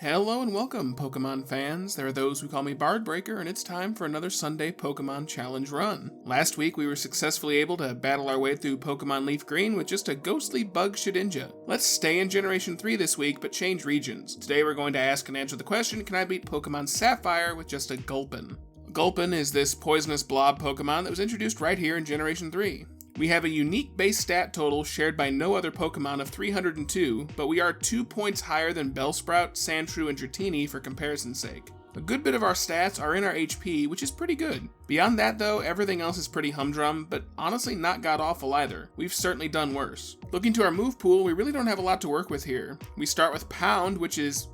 Hello and welcome, Pokemon fans. There are those who call me Bardbreaker, and it's time for another Sunday Pokemon Challenge run. Last week, we were successfully able to battle our way through Pokemon Leaf Green with just a ghostly bug Shedinja. Let's stay in Generation 3 this week, but change regions. Today we're going to ask and answer the question, can I beat Pokemon Sapphire with just a Gulpin? Gulpin is this poisonous blob Pokemon that was introduced right here in Generation 3. We have a unique base stat total shared by no other Pokemon of 302, but we are 2 points higher than Bellsprout, Sandshrew, and Dratini for comparison's sake. A good bit of our stats are in our HP, which is pretty good. Beyond that though, everything else is pretty humdrum, but honestly not god-awful either. We've certainly done worse. Looking to our move pool, we really don't have a lot to work with here. We start with Pound, which is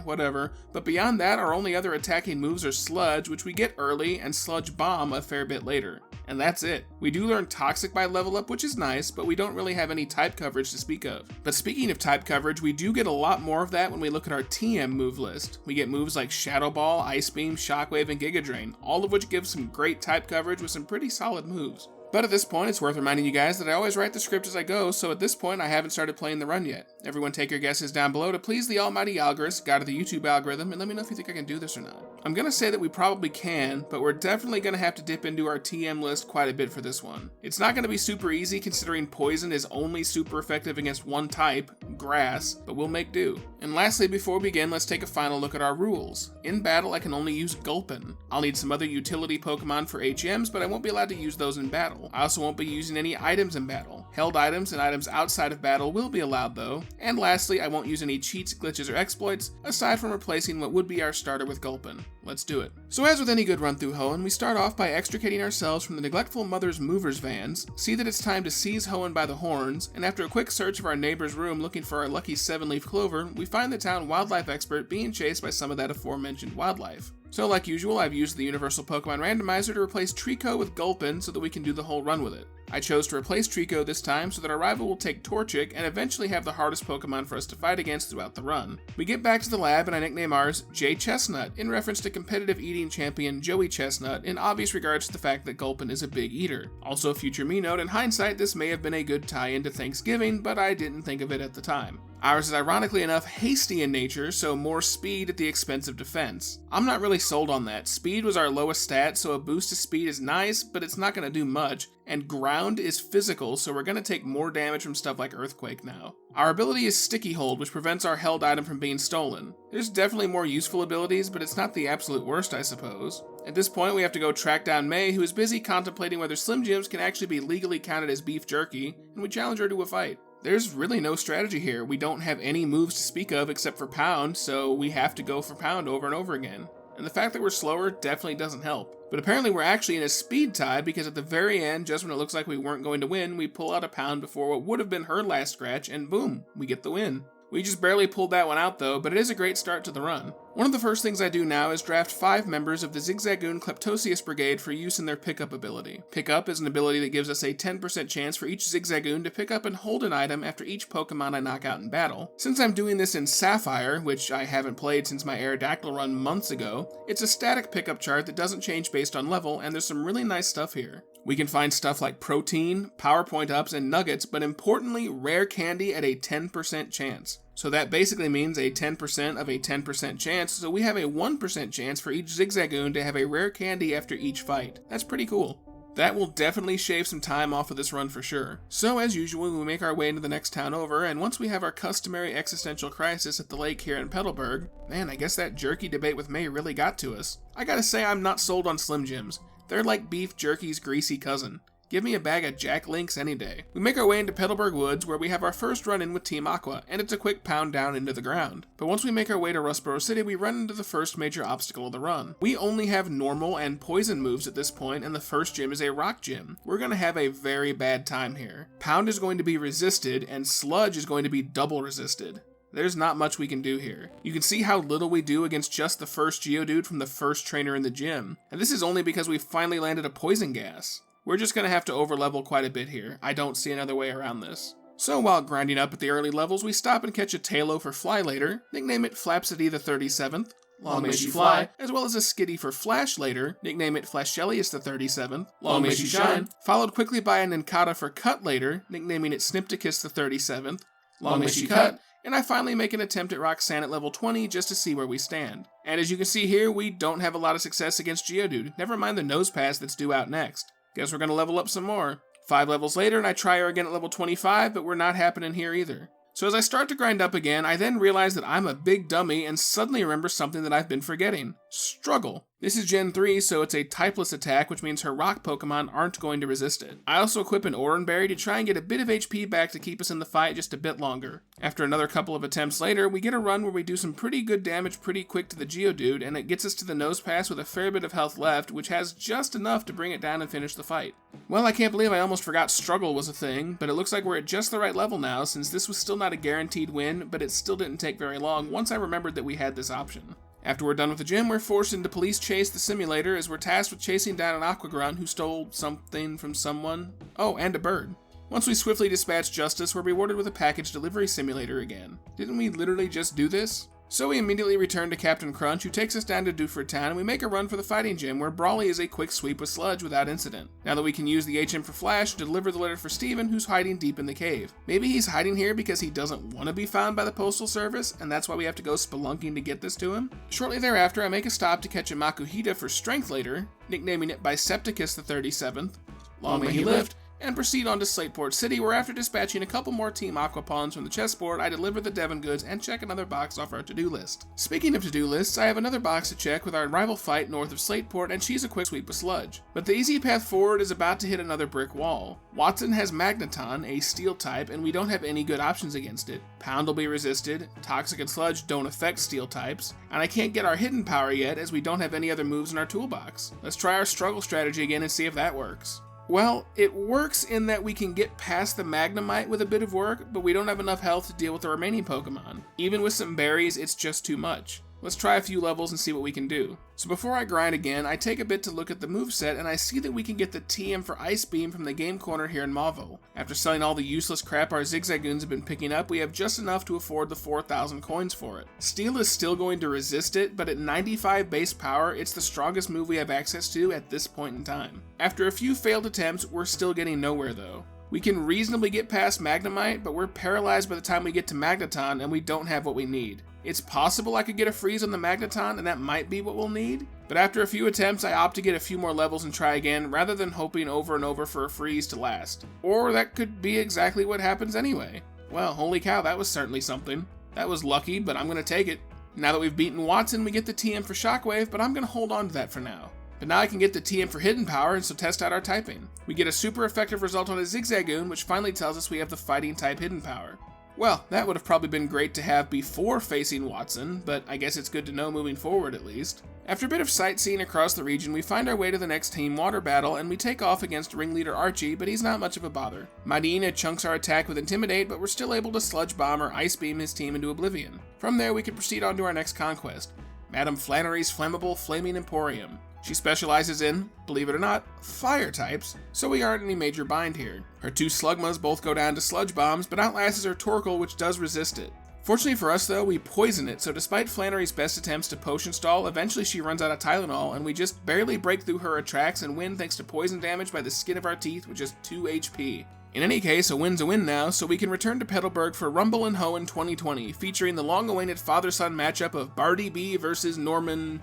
whatever, but beyond that our only other attacking moves are Sludge, which we get early, and Sludge Bomb a fair bit later. And that's it. We do learn Toxic by level up, which is nice, but we don't really have any type coverage to speak of. But speaking of type coverage, we do get a lot more of that when we look at our TM move list. We get moves like Shadow Ball, Ice Beam, Shockwave, and Giga Drain, all of which give some great type coverage with some pretty solid moves. But at this point, it's worth reminding you guys that I always write the script as I go, so at this point I haven't started playing the run yet. Everyone take your guesses down below to please the almighty algorithm, god of the YouTube algorithm, and let me know if you think I can do this or not. I'm gonna say that we probably can, but we're definitely gonna have to dip into our TM list quite a bit for this one. It's not gonna be super easy considering Poison is only super effective against one type, Grass, but we'll make do. And lastly, before we begin, let's take a final look at our rules. In battle, I can only use Gulpin. I'll need some other utility Pokemon for HMs, but I won't be allowed to use those in battle. I also won't be using any items in battle. Held items and items outside of battle will be allowed though. And lastly, I won't use any cheats, glitches, or exploits, aside from replacing what would be our starter with Gulpin. Let's do it. So as with any good run through Hoenn, we start off by extricating ourselves from the neglectful mother's movers vans, see that it's time to seize Hoenn by the horns, and after a quick search of our neighbor's room looking for our lucky 7-leaf clover, we find the town wildlife expert being chased by some of that aforementioned wildlife. So like usual, I've used the Universal Pokemon Randomizer to replace Trico with Gulpin so that we can do the whole run with it. I chose to replace Trico this time so that our rival will take Torchic and eventually have the hardest Pokemon for us to fight against throughout the run. We get back to the lab and I nickname ours J Chestnut in reference to competitive eating champion Joey Chestnut in obvious regards to the fact that Gulpin is a big eater. Also future me note, in hindsight this may have been a good tie-in to Thanksgiving, but I didn't think of it at the time. Ours is ironically enough hasty in nature, so more speed at the expense of defense. I'm not really sold on that. Speed was our lowest stat, so a boost to speed is nice, but it's not going to do much, and ground is physical, so we're going to take more damage from stuff like Earthquake now. Our ability is Sticky Hold, which prevents our held item from being stolen. There's definitely more useful abilities, but it's not the absolute worst, I suppose. At this point, we have to go track down May, who is busy contemplating whether Slim Jims can actually be legally counted as beef jerky, and we challenge her to a fight. There's really no strategy here. We don't have any moves to speak of except for Pound, so we have to go for Pound over and over again. And the fact that we're slower definitely doesn't help. But apparently we're actually in a speed tie because at the very end, just when it looks like we weren't going to win, we pull out a Pound before what would have been her last scratch, and boom, we get the win. We just barely pulled that one out though, but it is a great start to the run. One of the first things I do now is draft 5 members of the Zigzagoon Kleptosius Brigade for use in their pickup ability. Pickup is an ability that gives us a 10% chance for each Zigzagoon to pick up and hold an item after each Pokemon I knock out in battle. Since I'm doing this in Sapphire, which I haven't played since my Aerodactyl run months ago, it's a static pickup chart that doesn't change based on level, and there's some really nice stuff here. We can find stuff like protein, PowerPoint ups, and nuggets, but importantly, rare candy at a 10% chance. So that basically means a 10% of a 10% chance, so we have a 1% chance for each Zigzagoon to have a rare candy after each fight. That's pretty cool. That will definitely shave some time off of this run for sure. So as usual, we make our way into the next town over, and once we have our customary existential crisis at the lake here in Petalburg, man, I guess that jerky debate with May really got to us. I gotta say I'm not sold on Slim Jims. They're like beef jerky's greasy cousin. Give me a bag of Jack Links any day. We make our way into Petalburg Woods where we have our first run-in with Team Aqua, and it's a quick pound down into the ground. But once we make our way to Rustboro City, we run into the first major obstacle of the run. We only have normal and poison moves at this point, and the first gym is a rock gym. We're going to have a very bad time here. Pound is going to be resisted, and Sludge is going to be double resisted. There's not much we can do here. You can see how little we do against just the first Geodude from the first trainer in the gym, and this is only because we finally landed a poison gas. We're just going to have to overlevel quite a bit here. I don't see another way around this. So while grinding up at the early levels, we stop and catch a Tailo for Fly later, nickname it Flapsity the 37th, Long May She Fly, as well as a Skitty for Flash later, nickname it Flashelius the 37th, Long May She Shine, followed quickly by a Nincada for Cut later, nicknaming it Snipticus the 37th, Long May She Cut, and I finally make an attempt at Roxanne at level 20 just to see where we stand. And as you can see here, we don't have a lot of success against Geodude, never mind the nose pass that's due out next. Guess we're gonna level up some more. 5 levels later and I try her again at level 25, but we're not happening here either. So as I start to grind up again, I then realize that I'm a big dummy and suddenly remember something that I've been forgetting. Struggle. This is Gen 3, so it's a typeless attack, which means her rock Pokemon aren't going to resist it. I also equip an Oran Berry to try and get a bit of HP back to keep us in the fight just a bit longer. After another couple of attempts later, we get a run where we do some pretty good damage pretty quick to the Geodude, and it gets us to the nose pass with a fair bit of health left, which has just enough to bring it down and finish the fight. Well, I can't believe I almost forgot Struggle was a thing, but it looks like we're at just the right level now, since this was still not a guaranteed win, but it still didn't take very long once I remembered that we had this option. After we're done with the gym, we're forced into police chase the simulator as we're tasked with chasing down an Aquagrunt who stole something from someone. Oh, and a bird. Once we swiftly dispatch justice, we're rewarded with a package delivery simulator again. Didn't we literally just do this? So we immediately return to Captain Crunch, who takes us down to Dewford Town, and we make a run for the fighting gym, where Brawly is a quick sweep with Sludge without incident. Now that we can use the HM for Flash to deliver the letter for Steven, who's hiding deep in the cave. Maybe he's hiding here because he doesn't want to be found by the Postal Service, and that's why we have to go spelunking to get this to him? Shortly thereafter, I make a stop to catch a Makuhita for Strength later, nicknaming it Bicepticus the 37th, long may he live, and proceed on to Slateport City, where after dispatching a couple more Team Aquapons from the chessboard, I deliver the Devon goods and check another box off our to-do list. Speaking of to-do lists, I have another box to check with our rival fight north of Slateport, and she's a quick sweep with Sludge. But the easy path forward is about to hit another brick wall. Wattson has Magneton, a steel type, and we don't have any good options against it. Pound will be resisted, Toxic and Sludge don't affect steel types, and I can't get our hidden power yet as we don't have any other moves in our toolbox. Let's try our struggle strategy again and see if that works. Well, it works in that we can get past the Magnemite with a bit of work, but we don't have enough health to deal with the remaining Pokemon. Even with some berries, it's just too much. Let's try a few levels and see what we can do. So before I grind again, I take a bit to look at the moveset, and I see that we can get the TM for Ice Beam from the game corner here in Mauvo. After selling all the useless crap our Zigzagoons have been picking up, we have just enough to afford the 4,000 coins for it. Steel is still going to resist it, but at 95 base power, it's the strongest move we have access to at this point in time. After a few failed attempts, we're still getting nowhere though. We can reasonably get past Magnemite, but we're paralyzed by the time we get to Magneton, and we don't have what we need. It's possible I could get a freeze on the Magneton, and that might be what we'll need, but after a few attempts I opt to get a few more levels and try again, rather than hoping over and over for a freeze to last. Or that could be exactly what happens anyway. Well, holy cow, that was certainly something. That was lucky, but I'm gonna take it. Now that we've beaten Wattson, we get the TM for Shockwave, but I'm gonna hold on to that for now. But now I can get the TM for Hidden Power, and so test out our typing. We get a super effective result on a Zigzagoon, which finally tells us we have the Fighting type Hidden Power. Well, that would have probably been great to have before facing Wattson, but I guess it's good to know moving forward at least. After a bit of sightseeing across the region, we find our way to the next Team Water battle, and we take off against ringleader Archie, but he's not much of a bother. Madeina chunks our attack with Intimidate, but we're still able to Sludge Bomb or Ice Beam his team into oblivion. From there, we can proceed on to our next conquest, Madame Flannery's Flammable Flaming Emporium. She specializes in, believe it or not, fire types, so we aren't in any major bind here. Her 2 Slugmas both go down to Sludge Bombs, but outlasts her Torkoal, which does resist it. Fortunately for us though, we poison it, so despite Flannery's best attempts to potion stall, eventually she runs out of Tylenol, and we just barely break through her attracts and win thanks to poison damage by the skin of our teeth with just 2 HP. In any case, a win's a win now, so we can return to Petalburg for Rumble and Hoenn 2020, featuring the long-awaited father-son matchup of Barty B versus Norman,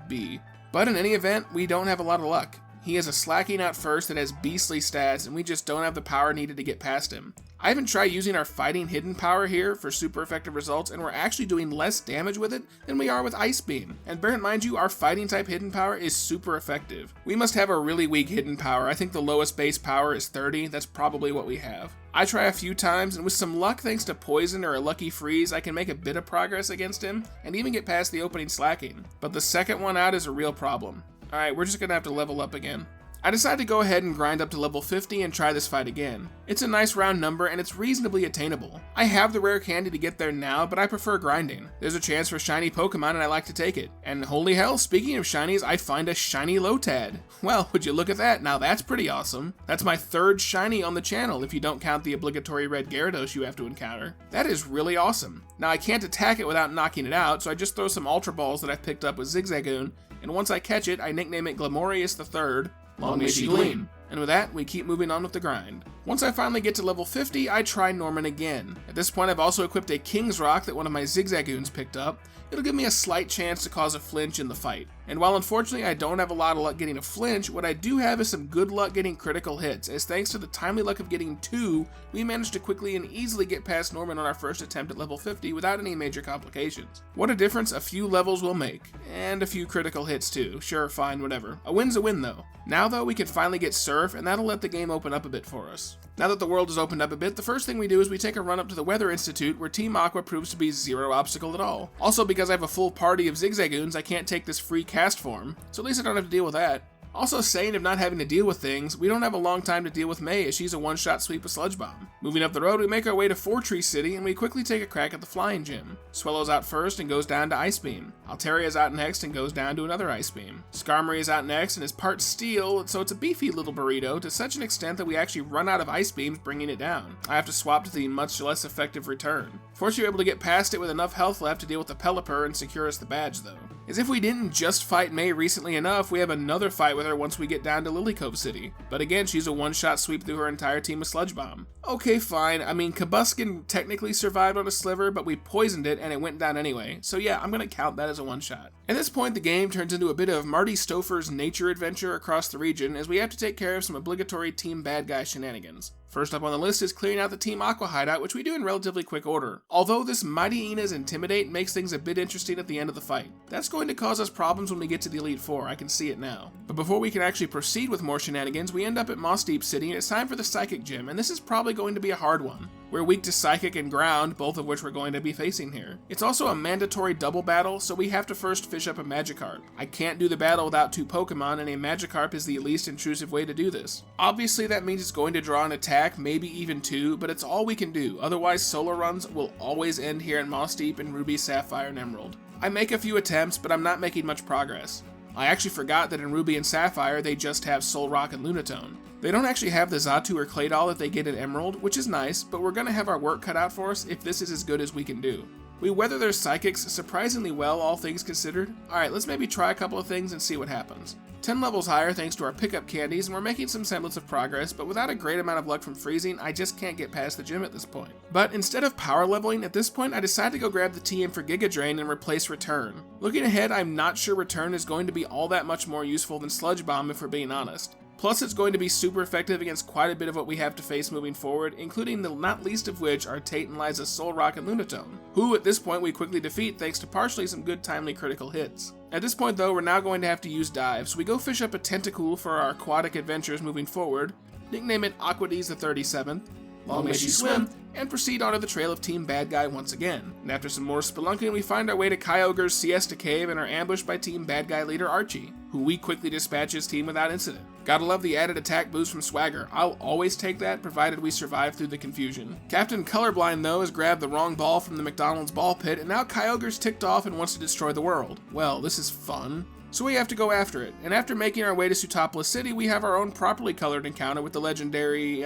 B. But in any event, we don't have a lot of luck. He has a Slacking out first that has beastly stats, and we just don't have the power needed to get past him. I even tried using our Fighting Hidden Power here for super effective results, and we're actually doing less damage with it than we are with Ice Beam. And bear in mind our Fighting type Hidden Power is super effective. We must have a really weak Hidden Power. I think the lowest base power is 30, that's probably what we have. I try a few times, and with some luck thanks to Poison or a lucky freeze, I can make a bit of progress against him, and even get past the opening Slacking. But the second one out is a real problem. Alright, we're just gonna have to level up again. I decide to go ahead and grind up to level 50 and try this fight again. It's a nice round number and it's reasonably attainable. I have the rare candy to get there now, but I prefer grinding. There's a chance for shiny Pokemon and I like to take it. And holy hell, speaking of shinies, I find a shiny Lotad. Well, would you look at that? Now that's pretty awesome. That's my 3rd shiny on the channel if you don't count the obligatory red Gyarados you have to encounter. That is really awesome. Now I can't attack it without knocking it out, so I just throw some Ultra Balls that I've picked up with Zigzagoon, and once I catch it, I nickname it Glamorious III, long may she gleam. And with that, we keep moving on with the grind. Once I finally get to level 50, I try Norman again. At this point, I've also equipped a King's Rock that one of my Zigzagoons picked up. It'll give me a slight chance to cause a flinch in the fight. And while unfortunately I don't have a lot of luck getting a flinch, what I do have is some good luck getting critical hits, as thanks to the timely luck of getting 2, we managed to quickly and easily get past Norman on our first attempt at level 50 without any major complications. What a difference a few levels will make. And a few critical hits too. Sure, fine, whatever. A win's a win though. Now though, we can finally get Surf, and that'll let the game open up a bit for us. Now that the world has opened up a bit, the first thing we do is we take a run up to the Weather Institute, where Team Aqua proves to be zero obstacle at all. Also, because I have a full party of Zigzagoons, I can't take this free cast form, so at least I don't have to deal with that. Also, saying of not having to deal with things, we don't have a long time to deal with May, as she's a one-shot sweep with Sludge Bomb. Moving up the road, we make our way to Four Tree City, and we quickly take a crack at the Flying Gym. Swellow's out first and goes down to Ice Beam. Alteria's out next and goes down to another Ice Beam. Skarmory is out next and is part steel, so it's a beefy little burrito to such an extent that we actually run out of Ice Beams, bringing it down. I have to swap to the much less effective Return. Fortunately, we're able to get past it with enough health left to deal with the Pelipper and secure us the badge though. As if we didn't just fight May recently enough, we have another fight with her once we get down to Lily Cove City. But again, she's a one-shot sweep through her entire team with Sludge Bomb. Okay, fine. I mean, Kabuskin technically survived on a sliver, but we poisoned it and it went down anyway. So yeah, I'm gonna count that as a one-shot. At this point, the game turns into a bit of Marty Stouffer's nature adventure across the region, as we have to take care of some obligatory Team Bad Guy shenanigans. First up on the list is clearing out the Team Aqua hideout, which we do in relatively quick order. Although this Mighty Ina's Intimidate makes things a bit interesting at the end of the fight. That's going to cause us problems when we get to the Elite Four, I can see it now. But before we can actually proceed with more shenanigans, we end up at Moss Deep City and it's time for the Psychic Gym, and this is probably going to be a hard one. We're weak to Psychic and Ground, both of which we're going to be facing here. It's also a mandatory double battle, so we have to first fish up a Magikarp. I can't do the battle without 2 Pokemon, and a Magikarp is the least intrusive way to do this. Obviously that means it's going to draw an attack, maybe even 2, but it's all we can do, otherwise solo runs will always end here in Moss Deep in Ruby, Sapphire, and Emerald. I make a few attempts, but I'm not making much progress. I actually forgot that in Ruby and Sapphire they just have Solrock and Lunatone. They don't actually have the Xatu or Claydol that they get in Emerald, which is nice, but we're gonna have our work cut out for us if this is as good as we can do. We weather their Psychics surprisingly well, all things considered. Alright, let's maybe try a couple of things and see what happens. 10 levels higher thanks to our pickup candies, and we're making some semblance of progress, but without a great amount of luck from freezing, I just can't get past the gym at this point. But instead of power leveling, at this point I decide to go grab the TM for Giga Drain and replace Return. Looking ahead, I'm not sure Return is going to be all that much more useful than Sludge Bomb if we're being honest. Plus, it's going to be super effective against quite a bit of what we have to face moving forward, including the not least of which are Tate and Liza's Solrock and Lunatone, who at this point we quickly defeat thanks to partially some good timely critical hits. At this point though, we're now going to have to use Dive, so we go fish up a Tentacool for our aquatic adventures moving forward, nickname it Aquades the 37th, long may she swim, and proceed onto the trail of Team Bad Guy once again. And after some more spelunking, we find our way to Kyogre's Siesta Cave and are ambushed by Team Bad Guy leader Archie, who we quickly dispatch his team without incident. Gotta love the added attack boost from Swagger. I'll always take that, provided we survive through the confusion. Captain Colorblind, though, has grabbed the wrong ball from the McDonald's ball pit, and now Kyogre's ticked off and wants to destroy the world. Well, this is fun. So we have to go after it, and after making our way to Sootopolis City, we have our own properly colored encounter with the legendary,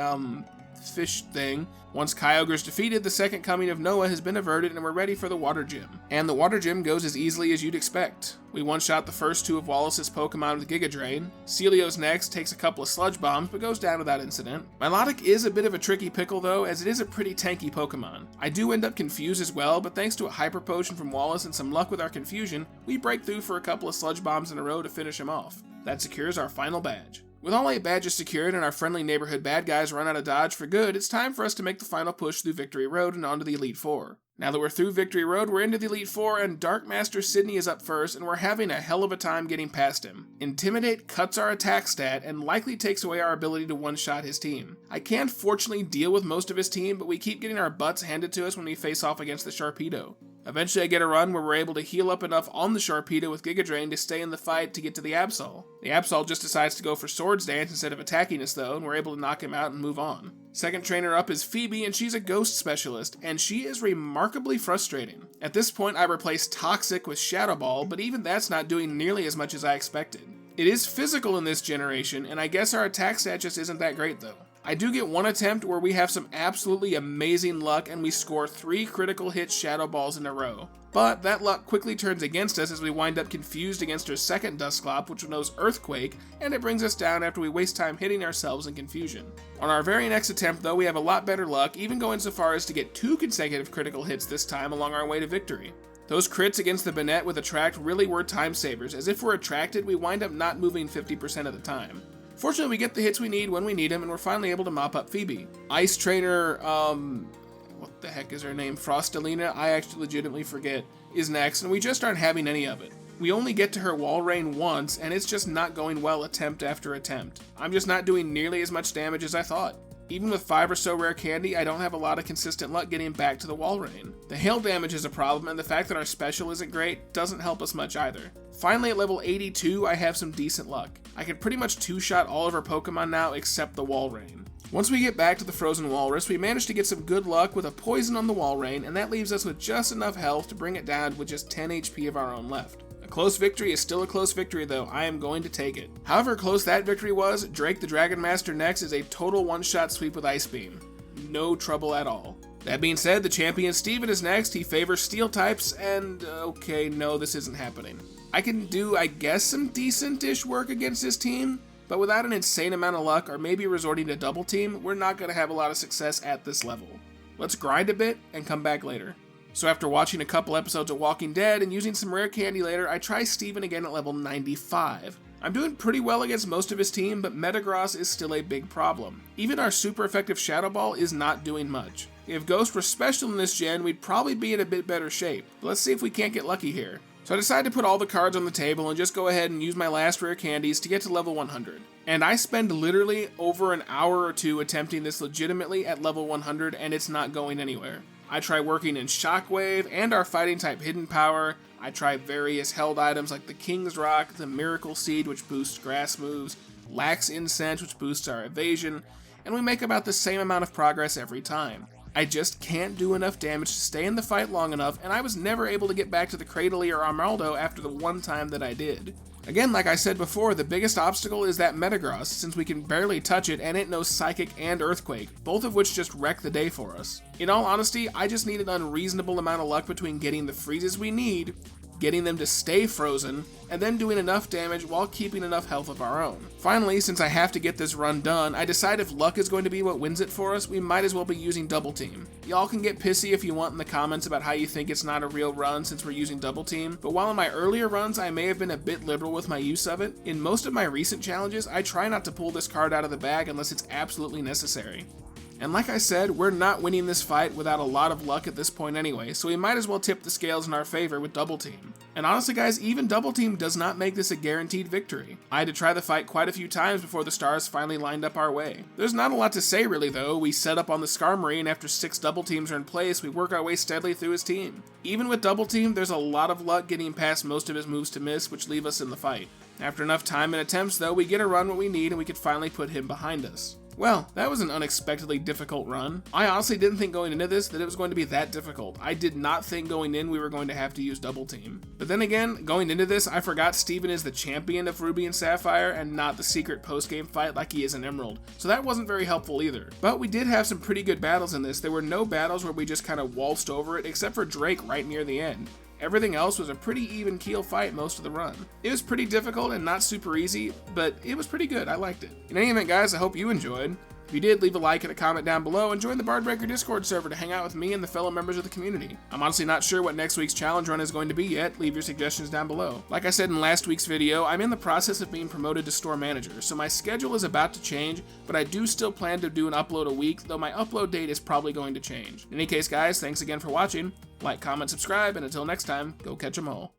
fish thing. Once Kyogre's defeated, the second coming of Noah has been averted and we're ready for the Water Gym. And the Water Gym goes as easily as you'd expect. We one-shot the first 2 of Wallace's Pokemon with Giga Drain. Celio's next takes a couple of Sludge Bombs but goes down without incident. Milotic is a bit of a tricky pickle though, as it is a pretty tanky Pokemon. I do end up confused as well, but thanks to a Hyper Potion from Wallace and some luck with our confusion, we break through for a couple of Sludge Bombs in a row to finish him off. That secures our final badge. With all 8 badges secured and our friendly neighborhood bad guys run out of dodge for good, it's time for us to make the final push through Victory Road and onto the Elite Four. Now that we're through Victory Road, we're into the Elite Four, and Dark Master Sydney is up first, and we're having a hell of a time getting past him. Intimidate cuts our attack stat and likely takes away our ability to one-shot his team. I can fortunately deal with most of his team, but we keep getting our butts handed to us when we face off against the Sharpedo. Eventually I get a run where we're able to heal up enough on the Sharpedo with Giga Drain to stay in the fight to get to the Absol. The Absol just decides to go for Swords Dance instead of attacking us though, and we're able to knock him out and move on. Second trainer up is Phoebe, and she's a ghost specialist, and she is remarkably frustrating. At this point I replace Toxic with Shadow Ball, but even that's not doing nearly as much as I expected. It is physical in this generation, and I guess our attack stat just isn't that great though. I do get one attempt where we have some absolutely amazing luck and we score 3 critical hit Shadow Balls in a row. But that luck quickly turns against us as we wind up confused against our second Dusclops, which knows Earthquake, and it brings us down after we waste time hitting ourselves in confusion. On our very next attempt though, we have a lot better luck, even going so far as to get 2 consecutive critical hits this time along our way to victory. Those crits against the Banette with Attract really were time savers, as if we're attracted, we wind up not moving 50% of the time. Fortunately, we get the hits we need when we need them, and we're finally able to mop up Phoebe. Ice Trainer, what the heck is her name? Frostalina? I actually legitimately forget, is next, and we just aren't having any of it. We only get to her wall rain once, and it's just not going well attempt after attempt. I'm just not doing nearly as much damage as I thought. Even with 5 or so rare candy, I don't have a lot of consistent luck getting back to the wall rain. The hail damage is a problem, and the fact that our special isn't great doesn't help us much either. Finally, at level 82, I have some decent luck. I can pretty much 2-shot all of our Pokemon now except the wall rain. Once we get back to the Frozen Walrus, we manage to get some good luck with a poison on the wall rain, and that leaves us with just enough health to bring it down with just 10 HP of our own left. A close victory is still a close victory though, I am going to take it. However close that victory was, Drake the Dragon Master next is a total one-shot sweep with Ice Beam. No trouble at all. That being said, the champion Steven is next. He favors steel types, and okay, no, this isn't happening. I can do, I guess, some decent-ish work against his team, but without an insane amount of luck or maybe resorting to double team, we're not going to have a lot of success at this level. Let's grind a bit and come back later. So after watching a couple episodes of Walking Dead and using some rare candy later, I try Steven again at level 95. I'm doing pretty well against most of his team, but Metagross is still a big problem. Even our super effective Shadow Ball is not doing much. If Ghost were special in this gen, we'd probably be in a bit better shape. But let's see if we can't get lucky here. So I decided to put all the cards on the table and just go ahead and use my last rare candies to get to level 100. And I spend literally over an hour or 2 attempting this legitimately at level 100, and it's not going anywhere. I try working in Shockwave and our fighting type Hidden Power. I try various held items like the King's Rock, the Miracle Seed which boosts grass moves, Lax Incense which boosts our evasion, and we make about the same amount of progress every time. I just can't do enough damage to stay in the fight long enough, and I was never able to get back to the Cradily or Armaldo after the one time that I did. Again, like I said before, the biggest obstacle is that Metagross, since we can barely touch it and it knows Psychic and Earthquake, both of which just wreck the day for us. In all honesty, I just need an unreasonable amount of luck between getting the freezes we need, getting them to stay frozen, and then doing enough damage while keeping enough health of our own. Finally, since I have to get this run done, I decide if luck is going to be what wins it for us, we might as well be using Double Team. Y'all can get pissy if you want in the comments about how you think it's not a real run since we're using Double Team, but while in my earlier runs I may have been a bit liberal with my use of it, in most of my recent challenges I try not to pull this card out of the bag unless it's absolutely necessary. And like I said, we're not winning this fight without a lot of luck at this point anyway, so we might as well tip the scales in our favor with Double Team. And honestly guys, even Double Team does not make this a guaranteed victory. I had to try the fight quite a few times before the stars finally lined up our way. There's not a lot to say really though. We set up on the Skarmory and after 6 Double Teams are in place, we work our way steadily through his team. Even with Double Team, there's a lot of luck getting past most of his moves to miss, which leave us in the fight. After enough time and attempts though, we get a run what we need and we could finally put him behind us. Well, that was an unexpectedly difficult run. I honestly didn't think going into this that it was going to be that difficult. I did not think going in we were going to have to use Double Team. But then again, going into this, I forgot Steven is the champion of Ruby and Sapphire and not the secret post-game fight like he is in Emerald. So that wasn't very helpful either. But we did have some pretty good battles in this. There were no battles where we just kind of waltzed over it except for Drake right near the end. Everything else was a pretty even keel fight most of the run. It was pretty difficult and not super easy, but it was pretty good. I liked it. In any event, guys, I hope you enjoyed. If you did, leave a like and a comment down below and join the Bardbreaker Discord server to hang out with me and the fellow members of the community. I'm honestly not sure what next week's challenge run is going to be yet. Leave your suggestions down below. Like I said in last week's video, I'm in the process of being promoted to store manager, so my schedule is about to change, but I do still plan to do an upload a week, though my upload date is probably going to change. In any case, guys, thanks again for watching. Like, comment, subscribe, and until next time, go catch 'em all.